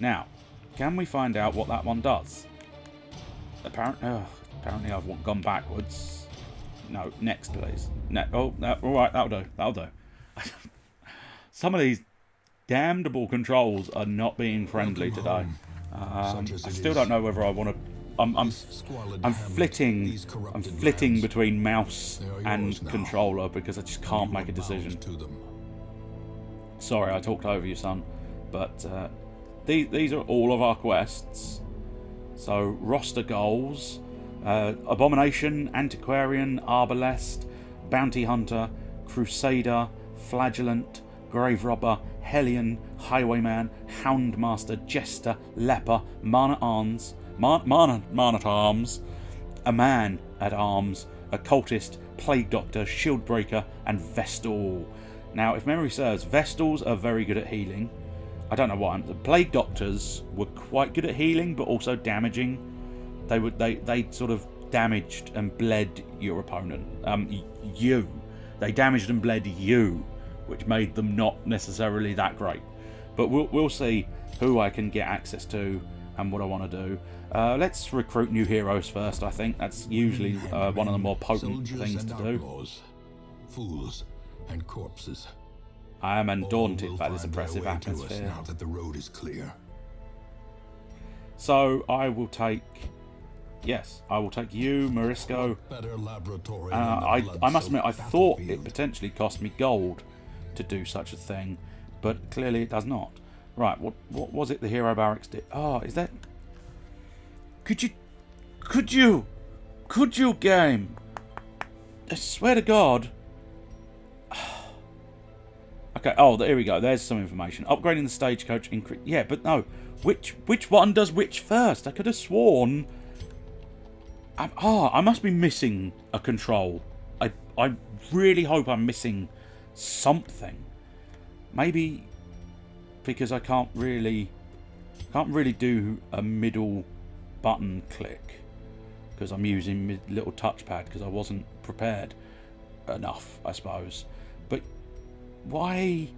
Now, can we find out what that one does? Apparently I've gone backwards. No, next please. Alright, that'll do. That'll do. Some of these damnable controls are not being friendly today. I still don't know whether I want to... I'm flitting between mouse and controller because I just can't make a decision. Sorry, I talked over you, son. But these are all of our quests. So, roster goals. Abomination, Antiquarian, Arbalest, Bounty Hunter, Crusader, Flagellant, Grave Robber, Hellion, Highwayman, Houndmaster, Jester, Leper, Man-at-Arms, Man-at-Arms, a Man-at-Arms, Occultist, Plague Doctor, Shieldbreaker, and Vestal. Now, if memory serves, Vestals are very good at healing. I don't know why. The Plague Doctors were quite good at healing, but also damaging. They sort of damaged and bled your opponent. They damaged and bled you, which made them not necessarily that great. But we'll see who I can get access to and what I want to do. Let's recruit new heroes first. I think that's usually one of the more potent things to do. Fools and corpses. I am undaunted by this oppressive atmosphere. Now that the road is clear. So I will take... Yes, I will take you, Morisco. I must admit, I thought it potentially cost me gold to do such a thing, but clearly it does not. Right, what was it the hero barracks did? Oh, is that... Could you game? I swear to God. Okay, oh, here we go. There's some information. Upgrading the stagecoach increase. Yeah, but no. Which one does which first? I could have sworn... I must be missing a control. I really hope I'm missing something. Maybe because I can't really do a middle button click because I'm using my little touchpad because I wasn't prepared enough, I suppose. But why?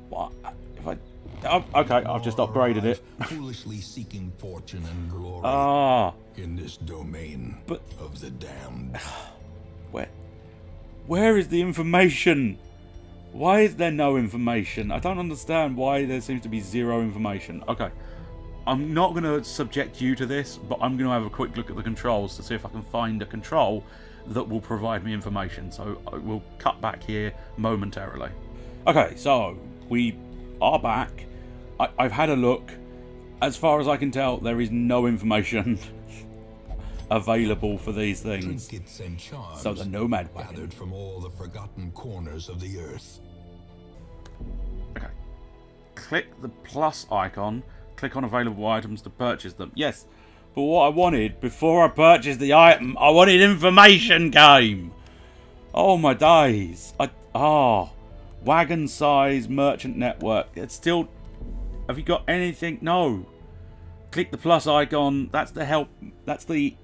What if I? Oh, okay, I've just upgraded it. Foolishly seeking fortune and glory in this domain but, of the damned. Where is the information? Why is there no information? I don't understand why there seems to be zero information. Okay, I'm not going to subject you to this, but I'm going to have a quick look at the controls to see if I can find a control that will provide me information. So I will cut back here momentarily. Okay, so we are back. I've had a look. As far as I can tell, there is no information available for these things. Trinkets and charms so the nomad gathered from all the forgotten corners of the earth. Okay. Click the plus icon. Click on available items to purchase them. Yes, but what I wanted before I purchased the item, I wanted information, game. Oh my days. Wagon size merchant network. It's still... Have you got anything? No. Click the plus icon. That's the help. That's the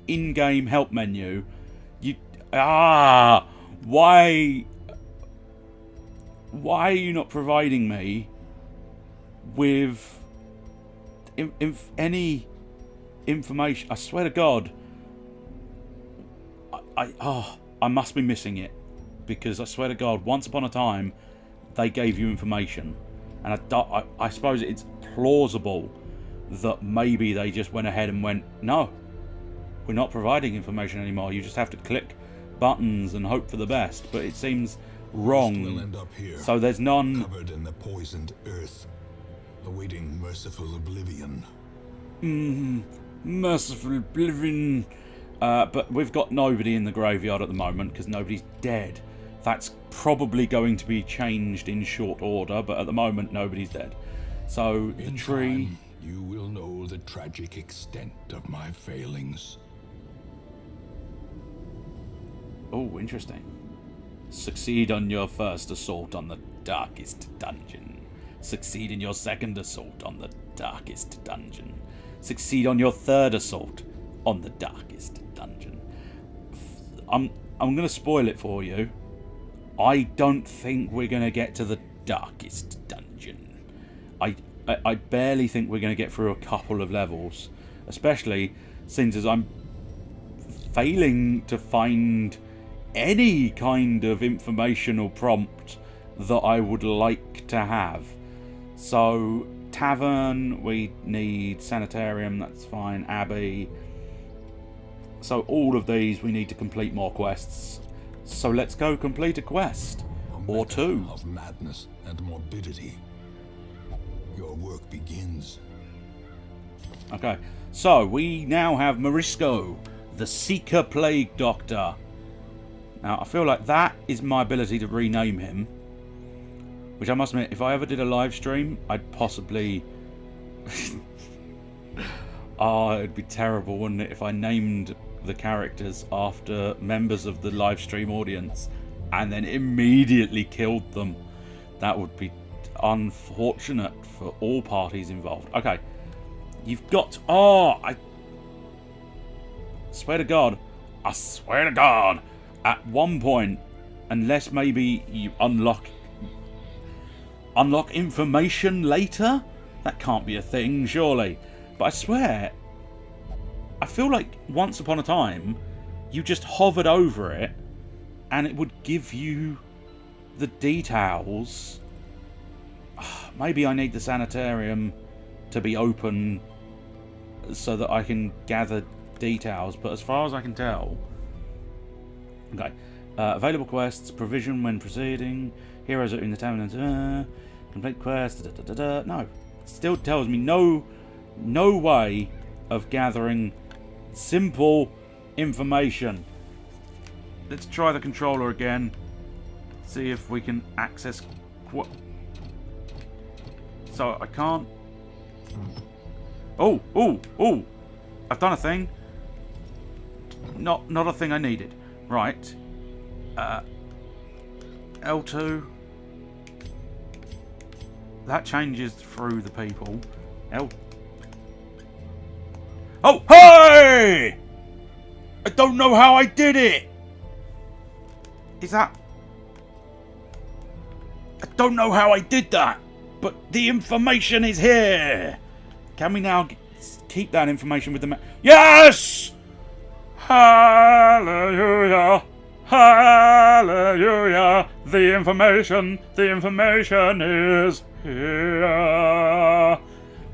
in-game help menu. Why are you not providing me with any information? I swear to God. I must be missing it. Because I swear to God, once upon a time, they gave you information. And I suppose it's plausible that maybe they just went ahead and went, no, we're not providing information anymore. You just have to click buttons and hope for the best. But it seems wrong. We'll end up here, so there's none... covered in the poisoned earth, awaiting merciful oblivion. Merciful oblivion. But we've got nobody in the graveyard at the moment because nobody's dead. That's probably going to be changed in short order, but at the moment nobody's dead. So the tree... time, you will know the tragic extent of my failings. Oh, interesting. Succeed on your first assault on the darkest dungeon. Succeed in your second assault on the darkest dungeon. Succeed on your third assault on the darkest dungeon. I'm going to spoil it for you. I don't think we're going to get to the darkest dungeon. I barely think we're going to get through a couple of levels, especially since as I'm failing to find any kind of informational prompt that I would like to have. So tavern, we need sanitarium, that's fine, abbey. So all of these we need to complete more quests. So let's go complete a quest or two. Of madness and morbidity. Your work begins. Okay, so we now have Morisco, the Seeker Plague Doctor. Now I feel like that is my ability to rename him, which I must admit, if I ever did a live stream, I'd possibly oh, it'd be terrible, wouldn't it, if I named the characters after members of the live stream audience and then immediately killed them. That would be unfortunate for all parties involved. Okay, you've got... Oh, I swear to God, at one point, unless maybe you unlock information later, that can't be a thing, surely. But I swear, I feel like once upon a time, you just hovered over it and it would give you the details. Maybe I need the sanitarium to be open so that I can gather details, but as far as I can tell... Okay. Available quests, provision when proceeding, heroes are in the town, complete quest, No. It still tells me no way of gathering simple information. Let's try the controller again. See if we can access... So, I can't... Oh! I've done a thing. Not a thing I needed. Right. L2. That changes through the people. Oh, hey! I don't know how I did it! Is that... I don't know how I did that, but the information is here! Can we now keep that information with the... Yes! Hallelujah! Hallelujah! The information is here.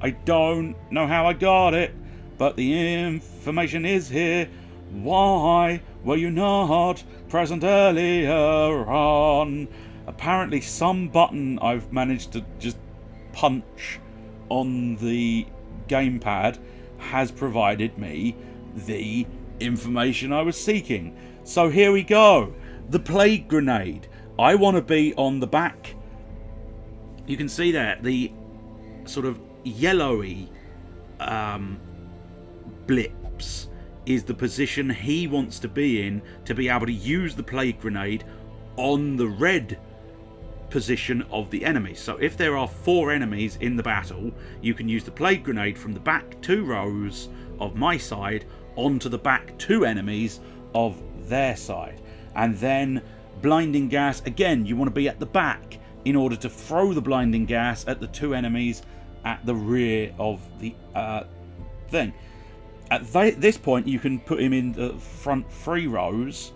I don't know how I got it, but the information is here. Why were you not present earlier on? Apparently some button I've managed to just punch on the gamepad has provided me the information I was seeking. So here we go. The plague grenade. I want to be on the back. You can see there the sort of yellowy blips is the position he wants to be in to be able to use the plague grenade on the red position of the enemy. So if there are 4 enemies in the battle, you can use the plague grenade from the back 2 rows of my side onto the back 2 enemies of their side. And then blinding gas, again, you want to be at the back in order to throw the blinding gas at the 2 enemies at the rear of the thing. At this point, you can put him in the front 3 rows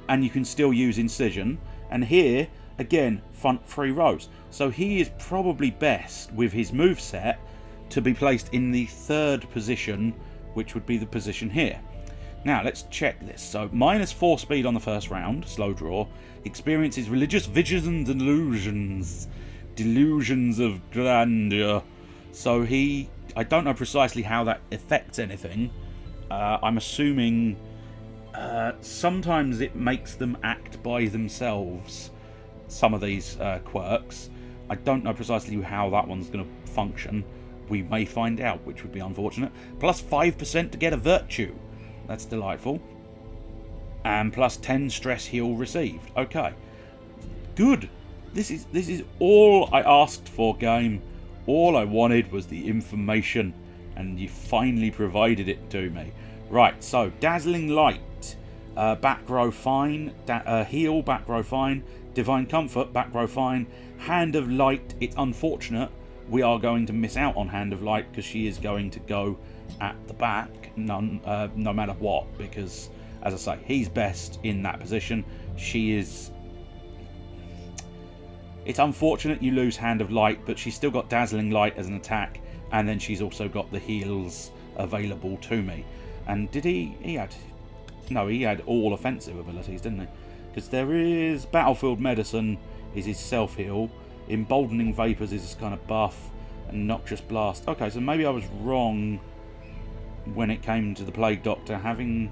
and you can still use incision. And here, again, front 3 rows. So he is probably best with his moveset to be placed in the 3rd position, which would be the position here. Now, let's check this. So, -4 speed on the first round, slow draw. Experiences religious visions and delusions of grandeur. So I don't know precisely how that affects anything. I'm assuming sometimes it makes them act by themselves, some of these quirks. I don't know precisely how that one's going to function. We may find out, which would be unfortunate. Plus 5% to get a virtue. That's delightful. And plus 10 stress heal received. Okay. Good. This is all I asked for, game. All I wanted was the information, and you finally provided it to me. Right, so Dazzling Light, back row fine, heal, back row fine, Divine Comfort, back row fine, Hand of Light, it's unfortunate, we are going to miss out on Hand of Light because she is going to go at the back, no matter what, because, as I say, he's best in that position. She is... It's unfortunate you lose Hand of Light, but she's still got Dazzling Light as an attack, and then she's also got the heals available to me. And did he had... No, he had all offensive abilities, didn't he? Because there is Battlefield Medicine is his self-heal, Emboldening Vapors is his kind of buff, and Noxious Blast. Okay, so maybe I was wrong when it came to the Plague Doctor having...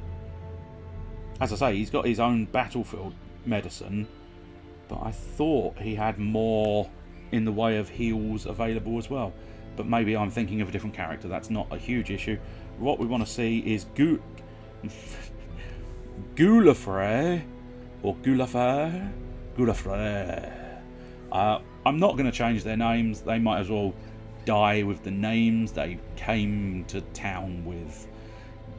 As I say, he's got his own Battlefield Medicine, but I thought he had more in the way of heals available as well. But maybe I'm thinking of a different character. That's not a huge issue. What we want to see is Gallifrey, or Gallifrey. I'm not going to change their names. They might as well die with the names they came to town with.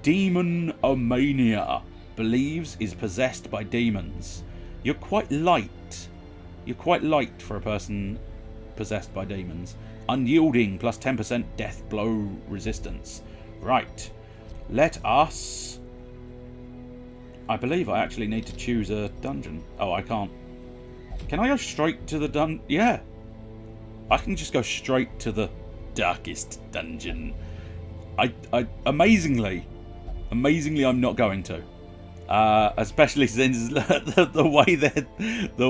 Demon Omania. Believes is possessed by demons. You're quite light. You're quite light for a person possessed by demons. Unyielding, plus 10% death blow resistance. Right. Let us... I believe I actually need to choose a dungeon. Oh, I can't. Can I go straight to the Yeah. I can just go straight to the darkest dungeon. Amazingly, I'm not going to. Especially since the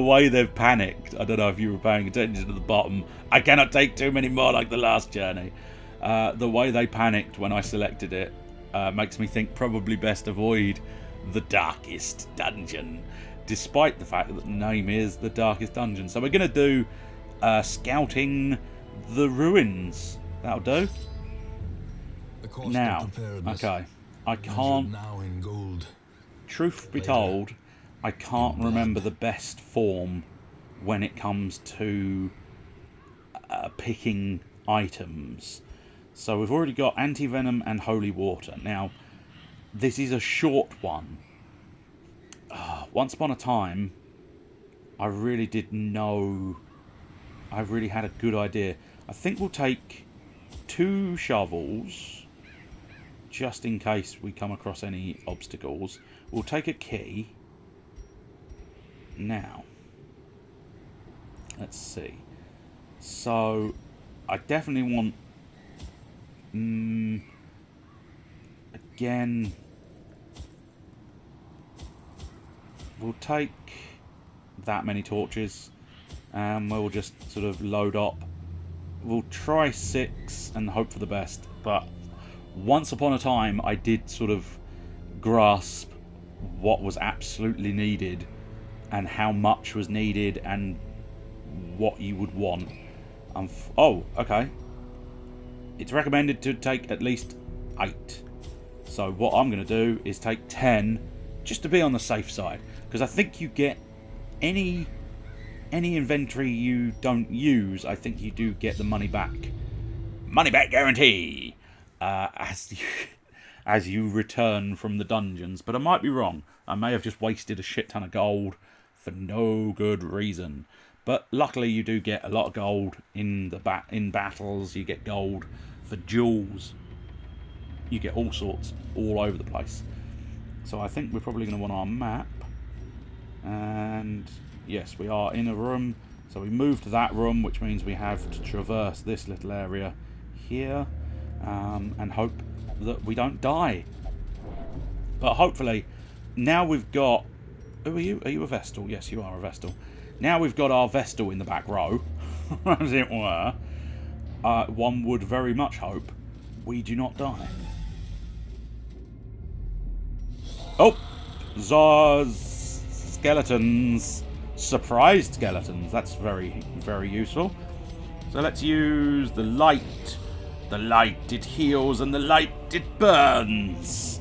way they've panicked. I don't know if you were paying attention to the bottom. I cannot take too many more like the last journey. The way they panicked when I selected it makes me think probably best avoid the darkest dungeon, despite the fact that the name is the darkest dungeon. So we're going to do scouting the ruins. That'll do. Now, okay, I can't. Now in gold. Truth be told, I can't remember the best form when it comes to picking items. So we've already got Anti-Venom and Holy Water. Now, this is a short one. Once upon a time, I really did know... I really had a good idea. I think we'll take 2 shovels, just in case we come across any obstacles. We'll take a key. Now, let's see. So, I definitely want... again, we'll take that many torches, and we'll just sort of load up. We'll try 6 and hope for the best, but once upon a time I did sort of grasp what was absolutely needed and how much was needed and what you would want. Oh, okay. It's recommended to take at least 8. So what I'm going to do is take 10 just to be on the safe side, because I think you get any inventory you don't use, I think you do get the money back. Money back guarantee as you return from the dungeons. But I might be wrong. I may have just wasted a shit ton of gold for no good reason. But luckily you do get a lot of gold in battles. You get gold for jewels. You get all sorts all over the place. So I think we're probably going to want our map. And yes, we are in a room. So we move to that room, which means we have to traverse this little area here, and hope that we don't die. But hopefully, now we've got... Who are you? Are you a Vestal? Yes, you are a Vestal. Now we've got our Vestal in the back row, as it were. One would very much hope we do not die. Oh! Skeletons. Surprised skeletons. That's very, very useful. So let's use the light. The light, it heals, and the light, it burns.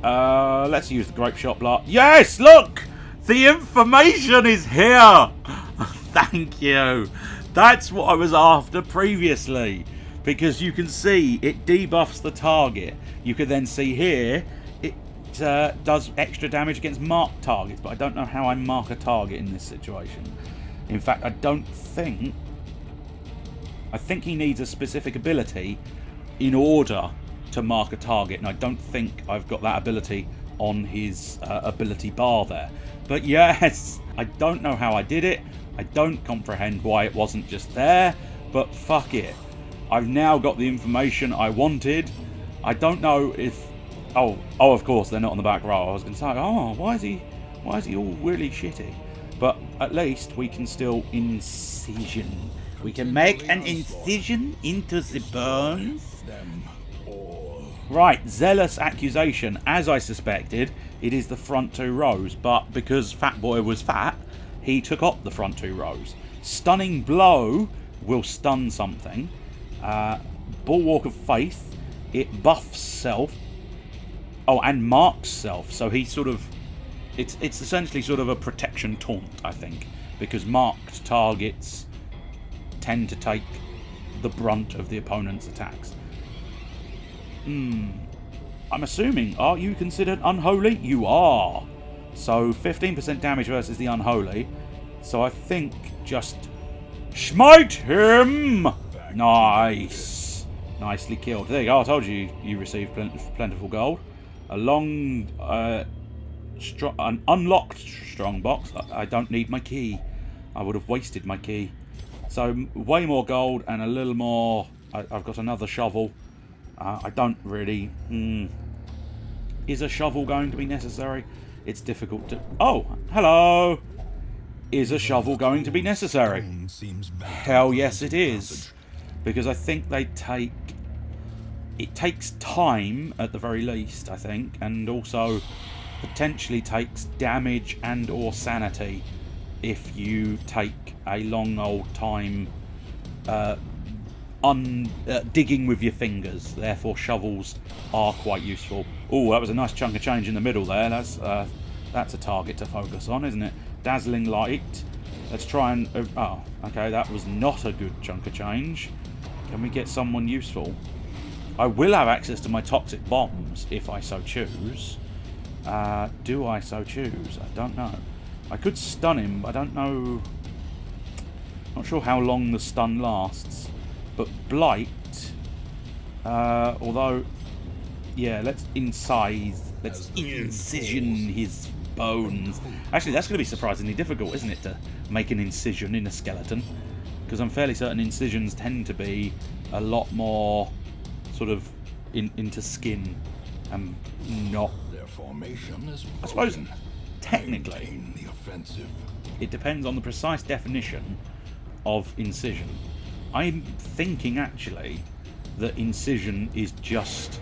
Let's use the grape shot blast. Yes, look! The information is here! Thank you. That's what I was after previously. Because you can see it debuffs the target. You can then see here it does extra damage against marked targets. But I don't know how I mark a target in this situation. In fact, I don't think I think he needs a specific ability in order to mark a target, and I don't think I've got that ability on his ability bar there. But yes, I don't know how I did it. I don't comprehend why it wasn't just there, but fuck it. I've now got the information I wanted. I don't know if... Oh, of course, they're not on the back row. I was going to say, oh, why is he all really shitty? But at least we can still incision. We can make an incision into the bones. Right, zealous accusation. As I suspected, it is the front 2 rows. But because Fat Boy was fat, he took up the front 2 rows. Stunning blow will stun something. Bulwark of Faith, it buffs self. Oh, and marks self. So he sort of... It's essentially sort of a protection taunt, I think. Because marked targets tend to take the brunt of the opponent's attacks. I'm assuming, are you considered unholy? You are. So 15% damage versus the unholy. So I think just smite him. Nice. Nicely killed. There you go. I told you you received plentiful gold. An unlocked strong box. I don't need my key. I would have wasted my key. So way more gold and a little more. I've got another shovel. I don't really... Is a shovel going to be necessary? It's difficult to... Oh, hello! Is a shovel going to be necessary? Hell yes it is. Because I think they take... It takes time, at the very least, I think. And also potentially takes damage and or sanity if you take a long old time digging with your fingers. Therefore shovels are quite useful. Oh, that was a nice chunk of change in the middle there. That's a target to focus on, isn't it? Dazzling light. Let's try and... oh, okay, that was not a good chunk of change. Can we get someone useful? I will have access to my toxic bombs if I so choose. Do I so choose? I don't know. I could stun him, but I don't know... Not sure how long the stun lasts. But Blight... although... Yeah, let's incise... Let's incision his bones. Actually, that's going to be surprisingly difficult, isn't it, to make an incision in a skeleton? Because I'm fairly certain incisions tend to be a lot more sort of into skin and not... Their formation is I suppose, broken. technically, Maintain the offensive. it depends on the precise definition of incision. I'm thinking, actually, that incision is just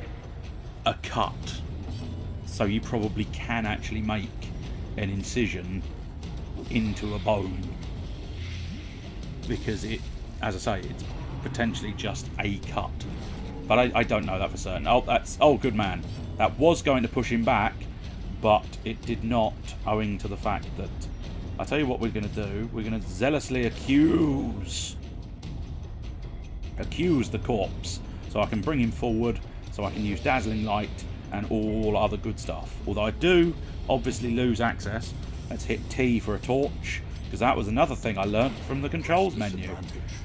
a cut. So you probably can actually make an incision into a bone. Because it, as I say, it's potentially just a cut. But I don't know that for certain. Oh, that's... Oh, good man. That was going to push him back, but it did not, owing to the fact that... I'll tell you what we're going to do. We're going to zealously accuse the corpse. So I can bring him forward, so I can use Dazzling Light and all other good stuff. Although I do obviously lose access. Let's hit T for a torch, because that was another thing I learnt from the controls menu.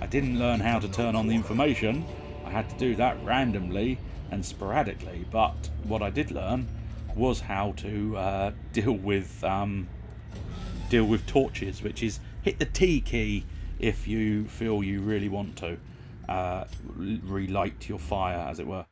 I didn't learn how to turn on the information. I had to do that randomly and sporadically, but what I did learn was how to deal with torches, which is hit the T key if you feel you really want to relight your fire, as it were.